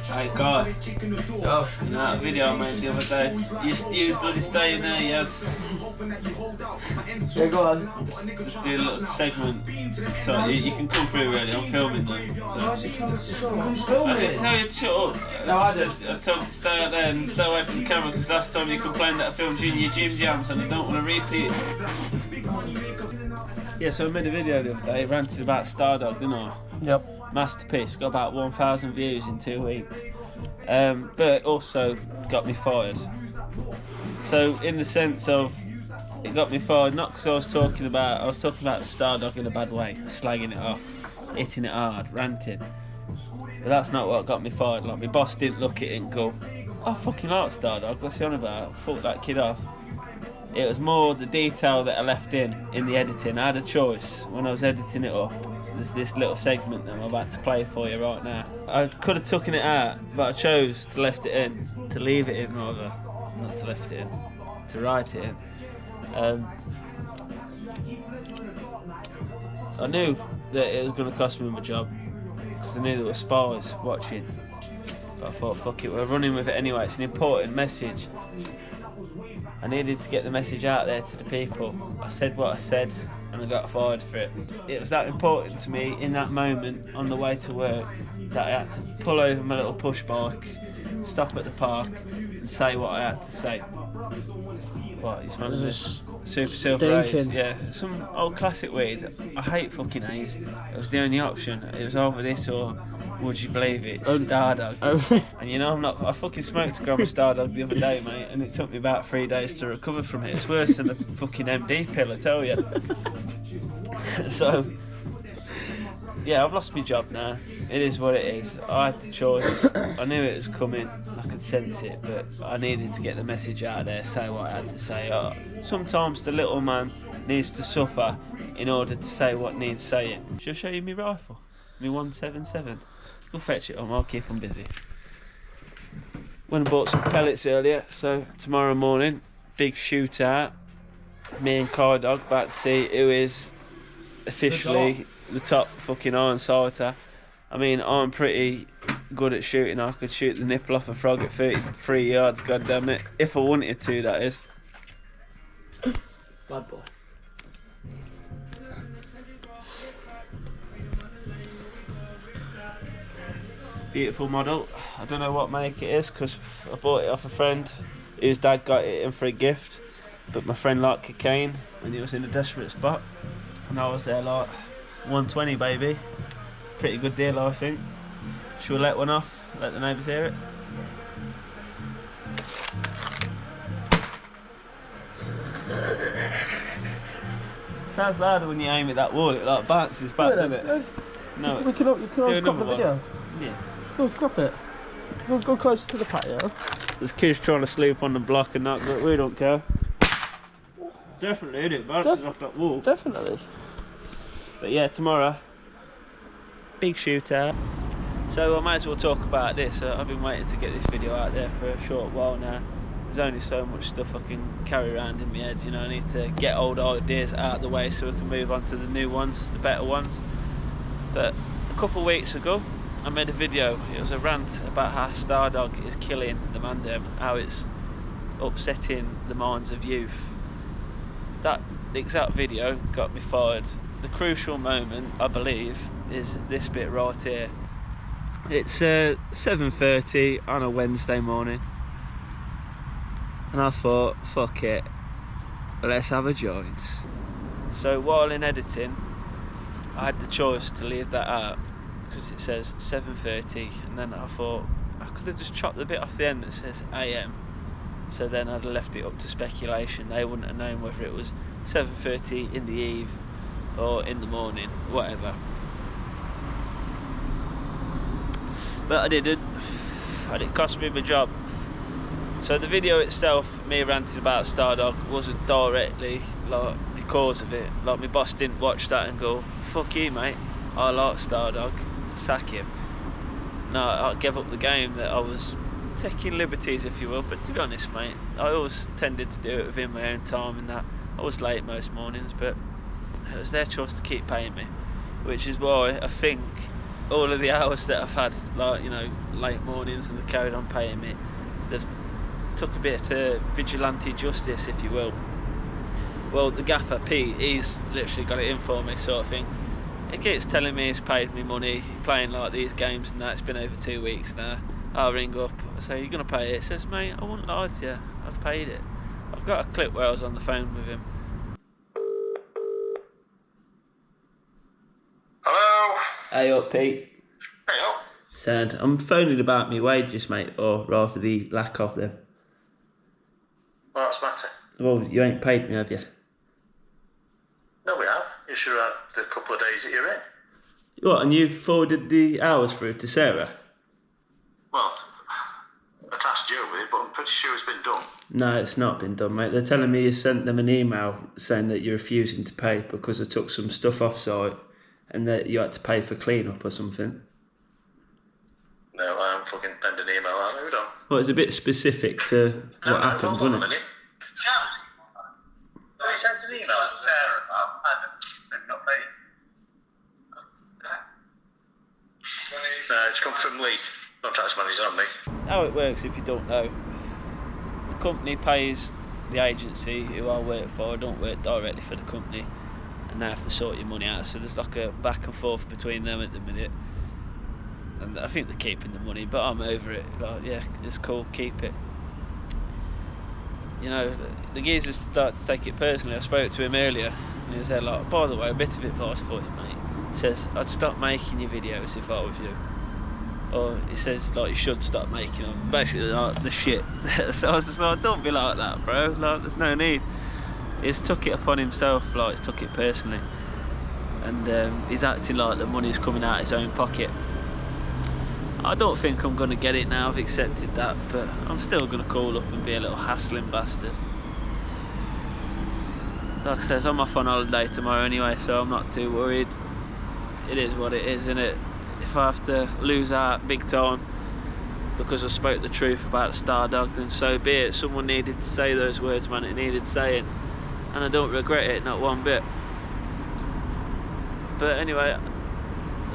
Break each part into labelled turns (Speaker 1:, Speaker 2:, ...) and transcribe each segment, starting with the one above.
Speaker 1: Hey God, you know that video I made the other day? You bloody stay in there, yes.
Speaker 2: Yeah, go on.
Speaker 1: Just do a little segment. So you can come through really, I'm filming them. So.
Speaker 2: Why did you tell us to shut up? Who's
Speaker 1: I
Speaker 2: filming
Speaker 1: didn't
Speaker 2: it?
Speaker 1: tell you to shut up.
Speaker 2: No, I did.
Speaker 1: I told you to stay out there and stay away from the camera because last time you complained that I filmed you in your gym jams and I don't want to repeat it. Yeah, so I made a video the other day, ranted about Stardog, didn't I?
Speaker 2: Yep.
Speaker 1: Masterpiece, got about 1,000 views in 2 weeks. But also got me fired. So in the sense of, it got me fired not because I was talking about Stardog in a bad way, slagging it off, hitting it hard, ranting. But that's not what got me fired. Like, my boss didn't look at it and go, "I fucking like Stardog, what's he on about? Fuck that kid off." It was more the detail that I left in the editing. I had a choice when I was editing it up. There's this little segment that I'm about to play for you right now. I could have taken it out, but I chose to leave it in rather, not to left it in, to write it in. I knew that it was going to cost me my job because I knew there were spies watching. But I thought, fuck it, we're running with it anyway. It's an important message. I needed to get the message out there to the people. I said what I said and I got fired for it. It was that important to me in that moment on the way to work that I had to pull over my little push bike, stop at the park and say what I had to say. What, you smell this? Super Silver Haze? Yeah, some old classic weed. I hate fucking haze. It was the only option. It was either this or, would you believe it, Stardog. And you know I fucking smoked a gram of Stardog the other day, mate, and it took me about 3 days to recover from it. It's worse than a fucking MD pill, I tell you. So, yeah, I've lost my job now. It is what it is. I had the choice. I knew it was coming. I could sense it, but I needed to get the message out there, say what I had to say. Sometimes the little man needs to suffer in order to say what needs saying. Shall I show you my rifle? My 177. Go fetch it home, I'll keep them busy. Went and bought some pellets earlier, so tomorrow morning, big shootout. Me and Kai Dog about to see who is officially the top fucking iron sighter. I mean, I'm pretty good at shooting. I could shoot the nipple off a frog at 33 yards, god damn it. If I wanted to, that is.
Speaker 2: Bad boy.
Speaker 1: Beautiful model. I don't know what make it is because I bought it off a friend whose dad got it in for a gift. But my friend liked cocaine and he was in a desperate spot. And I was there like, 120 baby. Pretty good deal, I think. Should we let one off? Let the neighbours hear it? Sounds louder when you aim at that wall. It like bounces back, doesn't it? No.
Speaker 2: You can always crop the video.
Speaker 1: Yeah.
Speaker 2: Go crop it. Go closer to the patio.
Speaker 1: There's kids trying to sleep on the block and that, but we don't care. Definitely, isn't it? Bounces off that wall.
Speaker 2: Definitely.
Speaker 1: But yeah, tomorrow, big shootout. So I might as well talk about this. I've been waiting to get this video out there for a short while now. There's only so much stuff I can carry around in my head, you know. I need to get old ideas out of the way so we can move on to the new ones, the better ones. But a couple of weeks ago, I made a video. It was a rant about how Stardog is killing the mandem, how it's upsetting the minds of youth. That exact video got me fired. The crucial moment, I believe, is this bit right here. It's 7:30 on a Wednesday morning, and I thought, fuck it, let's have a joint. So while in editing, I had the choice to leave that out because it says 7:30, and then I thought I could have just chopped the bit off the end that says AM. So then I'd have left it up to speculation. They wouldn't have known whether it was 7:30 in the eve or in the morning, whatever. But I didn't, and it cost me my job. So the video itself, me ranting about Stardog, wasn't directly like the cause of it. Like, my boss didn't watch that and go, fuck you mate, I like Stardog, sack him. No, I gave up the game that I was taking liberties, if you will, but to be honest mate, I always tended to do it within my own time and that. I was late most mornings, but it was their choice to keep paying me, which is why I think all of the hours that I've had, like, you know, late mornings, and they carried on paying me. They've took a bit of vigilante justice, if you will. Well, the gaffer, Pete, he's literally got it in for me, sort of thing. He keeps telling me he's paid me money, playing like these games and that. It's been over 2 weeks now. I'll ring up, I say, "You're going to pay it?" He says, "Mate, I wouldn't lie to you, I've paid it." I've got a clip where I was on the phone with him.
Speaker 3: Hello?
Speaker 1: Hey up, Pete.
Speaker 3: Hey up.
Speaker 1: Sound. I'm phoning about my wages, mate, or rather the lack of them.
Speaker 3: What's the matter?
Speaker 1: Well, you ain't paid me, have you?
Speaker 3: No, we have. You should have had the couple of days that you're in.
Speaker 1: What, and you've forwarded the hours through to Sarah?
Speaker 3: Well, I tasked Joe with it, but I'm pretty sure it's been done.
Speaker 1: No, it's not been done, mate. They're telling me you sent them an email saying that you're refusing to pay because I took some stuff off site and that you had to pay for clean-up or something.
Speaker 3: No, I haven't fucking penned an email out. Hold on.
Speaker 1: Well, it's a bit specific to what happened,
Speaker 3: hold on a
Speaker 1: wasn't it?
Speaker 3: minute. You sent an email to Sarah about they've not paid. No, it's come from Lee. Not tax money's on me.
Speaker 1: How it works, if you don't know, the company pays the agency who I work for. I don't work directly for the company, and they have to sort your money out. So there's like a back and forth between them at the minute, and I think they're keeping the money, but I'm over it. Like, yeah, it's cool, keep it. You know, the geezer started to take it personally. I spoke to him earlier, and he said, like, "By the way, a bit of advice for you, mate." He says, "I'd stop making your videos if I was you." Or he says, like, "You should stop making them." Basically, like, the shit. So I was just like, "Don't be like that, bro. Like, there's no need." He's took it upon himself, like, he's took it personally. And he's acting like the money's coming out of his own pocket. I don't think I'm going to get it now, I've accepted that, but I'm still going to call up and be a little hassling bastard. Like I said, I'm off on holiday tomorrow anyway, so I'm not too worried. It is what it is, innit? If I have to lose out big time because I spoke the truth about the Star Dog, then so be it. Someone needed to say those words, man. It needed saying, and I don't regret it, not one bit. But anyway,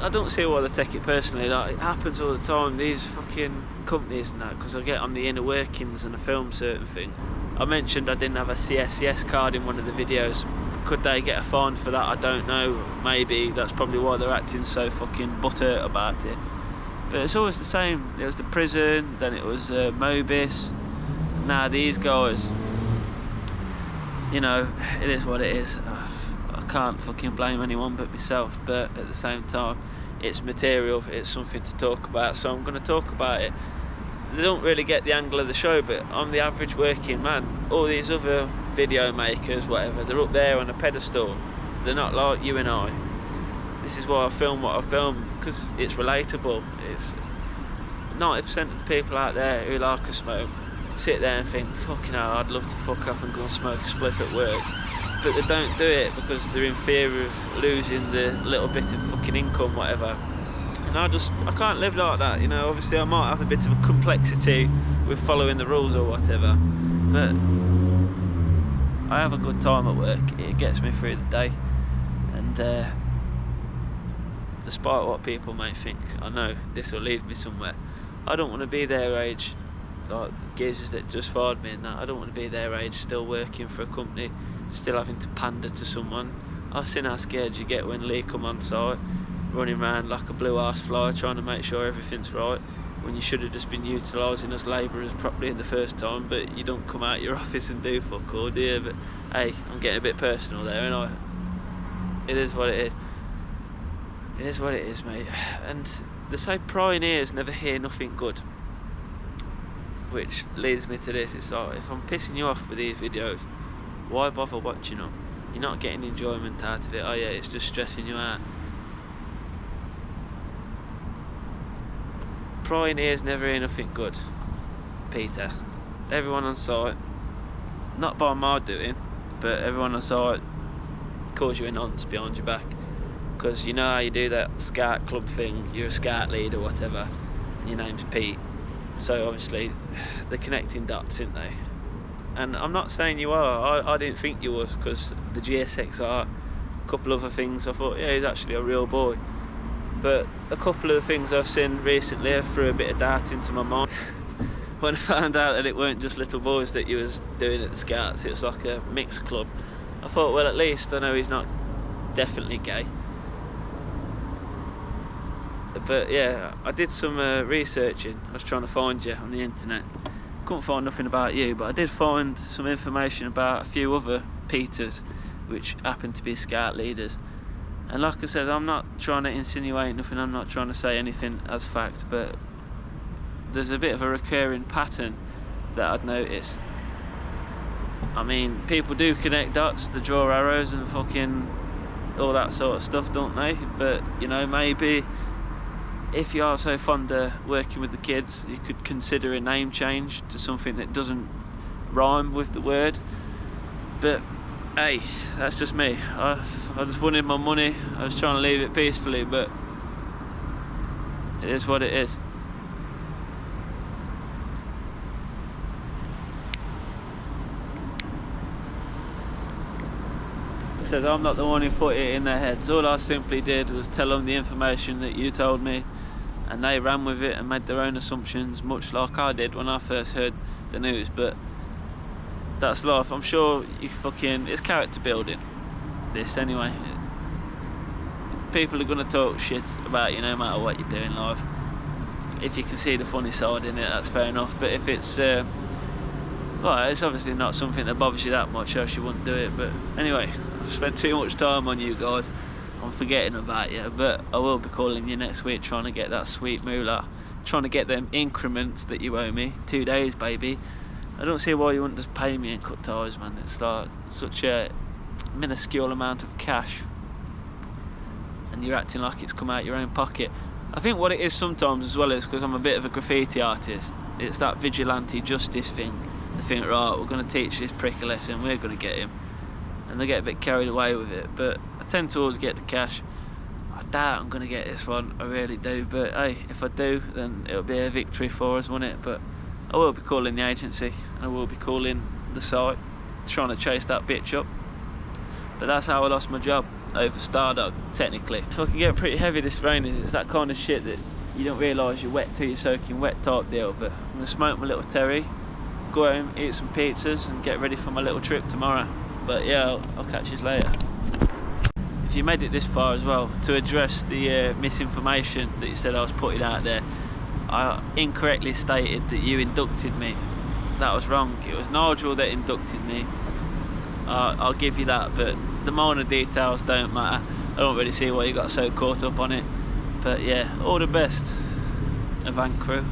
Speaker 1: I don't see why they take it personally. Like, it happens all the time, these fucking companies and that, because I get on the inner workings and I film certain things. I mentioned I didn't have a CSCS card in one of the videos. Could they get a fine for that? I don't know. Maybe that's probably why they're acting so fucking butthurt about it. But it's always the same. It was the prison, then it was Mobis. Now these guys, you know, it is what it is. I can't fucking blame anyone but myself, but at the same time, it's material, it's something to talk about, so I'm going to talk about it. They don't really get the angle of the show, but I'm the average working man. All these other video makers, whatever, they're up there on a pedestal. They're not like you and I. This is why I film what I film, because it's relatable. It's 90% of the people out there who like a smoke sit there and think, fucking hell, I'd love to fuck off and go and smoke a spliff at work. But they don't do it because they're in fear of losing the little bit of fucking income, whatever. And I can't live like that, you know. Obviously I might have a bit of a complexity with following the rules or whatever, but I have a good time at work. It gets me through the day, and despite what people may think, I know this will lead me somewhere. I don't want to be their age, like geezers that just fired me and that. I don't want to be their age, still working for a company, still having to pander to someone. I've seen how scared you get when Lee come on site, running around like a blue arse fly, trying to make sure everything's right, when you should have just been utilising us labourers properly in the first time. But you don't come out your office and do fuck all, do you? But hey, I'm getting a bit personal there, and it is what it is. It is what it is, mate. And they say prying ears never hear nothing good, which leads me to this. It's like, if I'm pissing you off with these videos, why bother watching them? You're not getting enjoyment out of it, oh yeah, it's just stressing you out. Prying ears never hear nothing good, Peter. Everyone on site, not by my doing, but everyone on site calls you a nonce behind your back, because you know how you do that scout club thing, you're a scout leader, whatever, and your name's Pete. So obviously they're connecting dots, aren't they? And I'm not saying you are. I didn't think you was, because the GSXR, a couple other things, I thought, yeah, he's actually a real boy. But a couple of the things I've seen recently have threw a bit of doubt into my mind. When I found out that it weren't just little boys that you was doing at the Scouts, it was like a mixed club. I thought, well, at least I know he's not definitely gay. But yeah, I did some researching. I was trying to find you on the internet. Couldn't find nothing about you, but I did find some information about a few other Peters, which happen to be Scout leaders. And like I said, I'm not trying to insinuate nothing, I'm not trying to say anything as fact, but there's a bit of a recurring pattern that I'd noticed. I mean, people do connect dots, they draw arrows and fucking all that sort of stuff, don't they? But, you know, maybe if you are so fond of working with the kids, you could consider a name change to something that doesn't rhyme with the word. But hey, that's just me. I just wanted my money. I was trying to leave it peacefully, but it is what it is. I said I'm not the one who put it in their heads. All I simply did was tell them the information that you told me, and they ran with it and made their own assumptions, much like I did when I first heard the news. But that's life. I'm sure it's character building, this anyway. People are going to talk shit about you no matter what you do in life. If you can see the funny side in it, that's fair enough. But if it's well, it's obviously not something that bothers you that much, else you wouldn't do it. But anyway, I've spent too much time on you guys. I'm forgetting about you, but I will be calling you next week, trying to get that sweet moolah, trying to get them increments that you owe me. 2 days, baby. I don't see why you wouldn't just pay me and cut ties, man. It's like such a minuscule amount of cash, and you're acting like it's come out your own pocket. I think what it is sometimes as well is because I'm a bit of a graffiti artist. It's that vigilante justice thing. They think, right, we're going to teach this prick a lesson, we're going to get him, and they get a bit carried away with it. But I tend to always get the cash. I doubt I'm going to get this one, I really do. But hey, if I do, then it'll be a victory for us, won't it? But I will be calling the agency, and I will be calling the site, trying to chase that bitch up. But that's how I lost my job, over Stardog, technically. It's fucking getting pretty heavy this rain. It's that kind of shit that you don't realise you're wet till you're soaking wet type deal. But I'm going to smoke my little Terry, go home, eat some pizzas, and get ready for my little trip tomorrow. But yeah, I'll catch you later. If you made it this far as well, to address the misinformation that you said I was putting out there, I incorrectly stated that you inducted me. That was wrong. It was Nigel that inducted me. I'll give you that, but the minor details don't matter. I don't really see why you got so caught up on it. But yeah, all the best, Avant crew.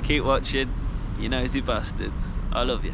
Speaker 1: Keep watching, you nosy bastards. I love you.